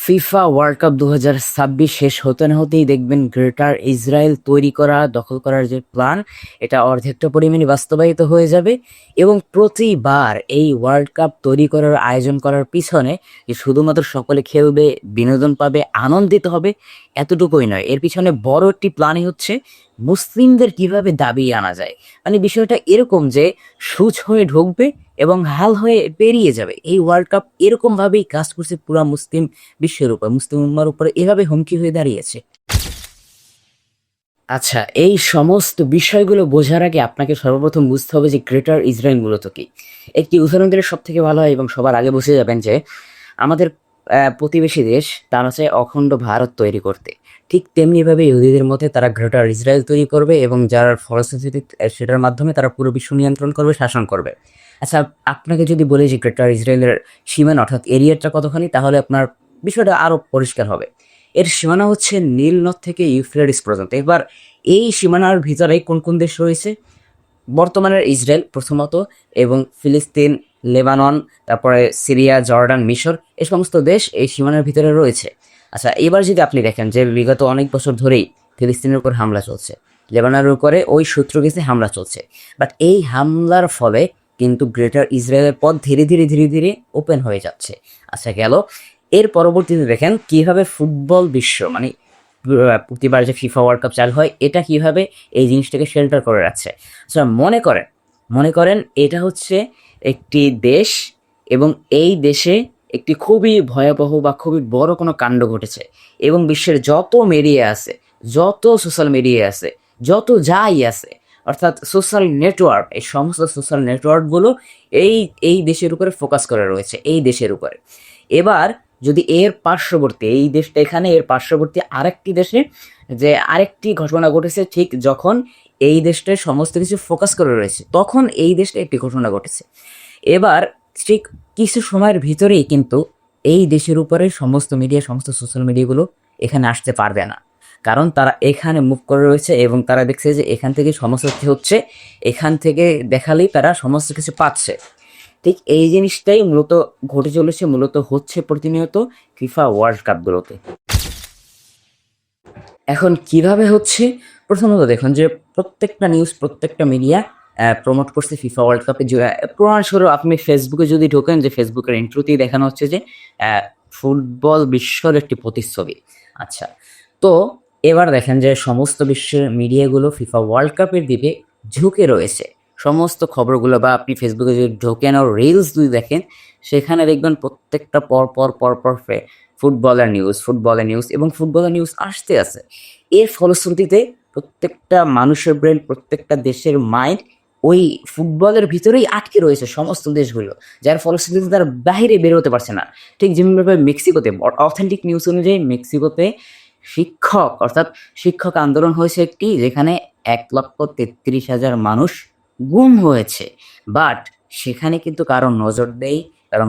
FIFA world cup 2026 শেষ হতে না হতেই দেখবেন গ্রেটার ইসরায়েল তৈরি করা দখল করার যে প্ল্যান, এটা অর্ধেকটা পরিমাণে বাস্তবায়িত হয়ে যাবে। এবং প্রতিবার এই ওয়ার্ল্ড কাপ তৈরি করার আয়োজন করার পিছনে যে শুধুমাত্র সকলে খেলবে, বিনোদন পাবে, আনন্দিত হবে, এতটুকুই নয়, এর পিছনে বড় একটি প্ল্যানই হচ্ছে মুসলিমদের কিভাবে দাবিয়ে আনা যায়। মানে বিষয়টা এরকম যে সুচ হয়ে ঢুকবে এবং হাল হয়ে বেরিয়ে যাবে। এই ওয়ার্ল্ড কাপ এরকম ভাবেই কাজ করছে পুরা মুসলিম বিশ্বের উপর, মুসলিম উম্মার উপরে এভাবে হুমকি হয়ে দাঁড়িয়েছে। আচ্ছা, এই সমস্ত বিষয়গুলো বোঝার আগে আপনাকে সর্বপ্রথম বুঝতে হবে যে গ্রেটার ইসরায়েল মূলত কি। একটি উদাহরণ দিলে সব থেকে ভালো হয় এবং সবার আগে বুঝে যাবেন যে আমাদের প্রতিবেশী দেশ তারা চায় অখণ্ড ভারত তৈরি করতে। ঠিক তেমনিভাবে ইহুদিদের মধ্যে তারা গ্রেটার ইসরায়েল তৈরি করবে এবং যার ফলশ্রুতিতে সেটার মাধ্যমে তারা পুরো বিশ্ব নিয়ন্ত্রণ করবে, শাসন করবে। আচ্ছা, আপনাকে যদি বলি যে গ্রেটার ইসরায়েলের সীমানা অর্থাৎ এরিয়াটা কতখানি, তাহলে আপনার বিষয়টা আরো পরিষ্কার হবে। এর সীমানা হচ্ছে নীল নদ থেকে ইউফ্রেটিস পর্যন্ত। এবার এই সীমানার ভিতরে কোন কোন দেশ রয়েছে? বর্তমানের ইসরায়েল প্রথমত, এবং ফিলিস্তিন, লেবানন, তারপরে সিরিয়া, জর্ডান, মিশর, এই সমস্ত দেশ এই সীমানার ভিতরে রয়েছে। আচ্ছা, এবার যদি আপনি দেখেন যে বিগত অনেক বছর ধরেই ফিলিস্তিনের উপর হামলা চলছে, লেবাননের উপরে ওই সূত্র গেছে হামলা চলছে। বাট এই হামলার ফলে কিন্তু গ্রেটার ইসরায়েলের পথ ধীরে ধীরে ধীরে ধীরে ওপেন হয়ে যাচ্ছে। আচ্ছা, গেল। এর পরবর্তীতে দেখেন কিভাবে ফুটবল বিশ্ব, মানে প্রতিবার যে ফিফা ওয়ার্ল্ড কাপ চালু হয়, এটা কিভাবে এই জিনিসটাকে শেল্টার করে রাখছে। আচ্ছা, মনে করেন এটা হচ্ছে একটি দেশ, এবং এই দেশে একটি খুবই ভয়াবহ বা খুবই বড় কোনো কাণ্ড ঘটেছে, এবং বিশ্বের যত মিডিয়া আছে, যত সোশ্যাল মিডিয়া আছে, যত যাই আছে, অর্থাৎ সোশ্যাল নেটওয়ার্ক, এই সমস্ত সোশ্যাল নেটওয়ার্কগুলো এই এই দেশের উপরে ফোকাস করে রয়েছে, এই দেশের উপরে। এবার যদি এর পার্শ্ববর্তী এই দেশটা, এখানে এর পার্শ্ববর্তী আরেকটি দেশে যে আরেকটি ঘটনা ঘটেছে, ঠিক যখন এই দেশটায় সমস্ত কিছু ফোকাস করে রয়েছে, তখন এই দেশটা একটি ঘটনা ঘটেছে। এবার ঠিক কিছু সময়ের ভিতরেই কিন্তু এই দেশের উপরে সমস্ত মিডিয়া, সমস্ত সোশ্যাল মিডিয়াগুলো এখানে আসতে পারবে না, কারণ তারা এখানে মুভ করে রয়েছে এবং তারা দেখছে যে এখান থেকে সমস্ত কিছু হচ্ছে, এখান থেকে দেখালেই তারা সমস্ত কিছু পাচ্ছে। ঠিক এই জিনিসটাই মূলত ঘটে চলেছে, মূলত হচ্ছে প্রতিনিয়ত ফিফা ওয়ার্ল্ড কাপগুলোতে। এখন কিভাবে হচ্ছে? প্রথমত দেখুন যে প্রত্যেকটা নিউজ, প্রত্যেকটা মিডিয়া প্রমোট করছে ফিফা ওয়ার্ল্ড কাপে। প্রমাণস্বরূপ আপনি ফেসবুকে যদি ঢোকেন, যে ফেসবুকের ইন্ট্রোতেই দেখানো হচ্ছে যে ফুটবল বিশ্বর একটি প্রতিচ্ছবি। আচ্ছা, তো এবার দেখেন যে সমস্ত বিশ্বের মিডিয়াগুলো ফিফা ওয়ার্ল্ড কাপের দিকে ঝুঁকে রয়েছে। সমস্ত খবরগুলো, বা আপনি ফেসবুকে যদি ঢোকেন আর রিলস যদি দেখেন, সেখানে দেখবেন প্রত্যেকটা পর ফুটবলের নিউজ এবং ফুটবলের নিউজ আসতে আছে। এর ফলশ্রুতিতে প্রত্যেকটা মানুষের ব্রেন, প্রত্যেকটা দেশের মাইন্ড ওই ফুটবলের ভিতরেই আটকে রয়েছে, সমস্ত দেশগুলো, যার ফলশ্রুতিতে তারা বাইরে বেরোতে পারছে না। ঠিক যেমনভাবে মেক্সিকোতে, অথেন্টিক নিউজ অনুযায়ী মেক্সিকোতে শিক্ষক আন্দোলন হয়েছে একটি, যেখানে 1,33,000 মানুষ গুম হয়েছে। বাট সেখানে কিন্তু কারো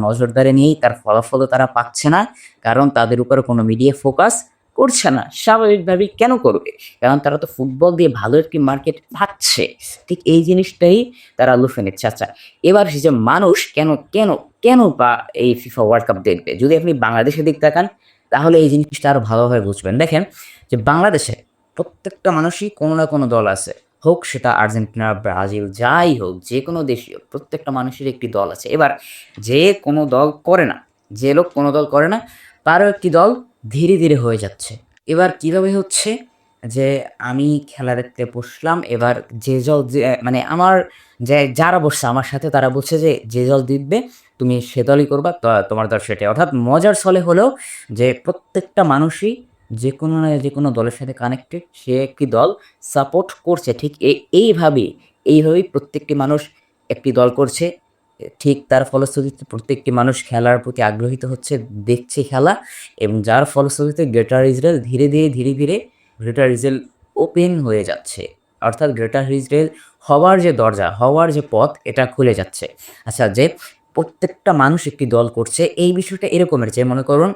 নজরদারি নেই, তার ফলাফলও তারা পাচ্ছে না, কারণ তাদের উপরে কোনো মিডিয়া ফোকাস করছে না। স্বাভাবিকভাবেই কেন করবে? কারণ তারা তো ফুটবল দিয়ে ভালো একটি মার্কেট পাচ্ছে। ঠিক এই জিনিসটাই তারা লুফে নিচ্ছে। আচ্ছা, এবার সে যে মানুষ কেন কেন কেন বা এই ফিফা ওয়ার্ল্ড কাপ দেখবে, যদি আপনি বাংলাদেশের দিক তাকান, তাহলে এই জিনিসটা আরো ভালোভাবে বুঝবেন। দেখেন যে বাংলাদেশে প্রত্যেকটা মানুষই কোনো না কোনো দল আছে, হোক সেটা আর্জেন্টিনা, ব্রাজিল, যাই হোক, যে কোনো দেশই হোক, প্রত্যেকটা মানুষের একটি দল আছে। এবার যে কোনো দল করে না, যে লোক কোনো দল করে না, তারও একটি দল ধীরে ধীরে হয়ে যাচ্ছে। এবার কিভাবে হচ্ছে? যে আমি খেলা দেখতে বসলাম, এবার যে দল, যে মানে আমার যে যারা বসছে আমার সাথে, তারা বলছে যে যে দল জিতবে তুমি সে দলই করবা, তোমার দল সেটাই। অর্থাৎ মজার ছলে হলেও যে প্রত্যেকটা মানুষই যে কোনো না যে কোনো দলের সাথে কানেক্টেড, সে একটি দল সাপোর্ট করছে। ঠিক এইভাবেই প্রত্যেকটি মানুষ একটি দল করছে। ঠিক তার ফলশ্রুতিতে প্রত্যেকটি মানুষ খেলার প্রতি আগ্রহীত হচ্ছে, দেখছে খেলা, এবং যার ফলশ্রুতিতে ধীরে ধীরে গ্রেটার ইসরায়েল ওপেন হয়ে যাচ্ছে। অর্থাৎ গ্রেটার ইসরায়েল হওয়ার যে দরজা, হওয়ার যে পথ, এটা খুলে যাচ্ছে। আচ্ছা, যে প্রত্যেকটা মানুষ একটি দল করছে, এই বিষয়টা এরকমের যে মনে করুন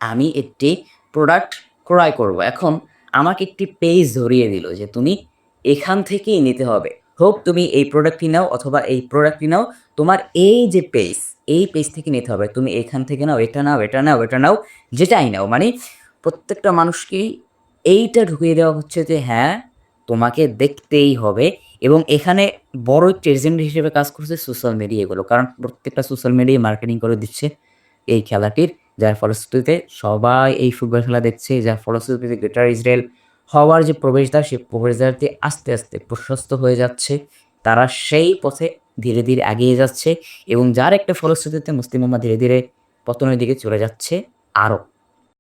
আমি একটি প্রোডাক্ট ক্রয় করব। এখন আমাকে একটি পেজ ধরিয়ে দিল যে তুমি এখান থেকেই নিতে হবে। হোক তুমি এই প্রোডাক্টটি নাও অথবা এই প্রোডাক্টটি নাও, তোমার এই যে পেজ, এই পেজ থেকে নিতে হবে, তুমি এখান থেকে নাও, এটা নাও, এটা নাও, এটা নাও, যেটাই নাও। মানে প্রত্যেকটা মানুষকেই এইটা ঢুকিয়ে দেওয়া হচ্ছে যে হ্যাঁ, তোমাকে দেখতেই হবে। এবং এখানে বড় একটি এজেন্ট হিসেবে কাজ করছে সোশ্যাল মিডিয়া এগুলো, কারণ প্রত্যেকটা সোশ্যাল মিডিয়ায় মার্কেটিং করে দিচ্ছে এই খেলাটির, যার ফলশ্রুতিতে সবাই এই ফুটবল খেলা দেখছে, যার ফলশ্রুতিতে গ্রেটার ইসরায়েল হওয়ার যে প্রবেশদ্বার, সেই প্রবেশদ্বারটি আস্তে আস্তে প্রশস্ত হয়ে যাচ্ছে। তারা সেই পথে ধীরে ধীরে এগিয়ে যাচ্ছে এবং যার একটা ফলশ্রুতিতে মুসলিম উম্মাহ ধীরে ধীরে পতনের দিকে চলে যাচ্ছে আরও।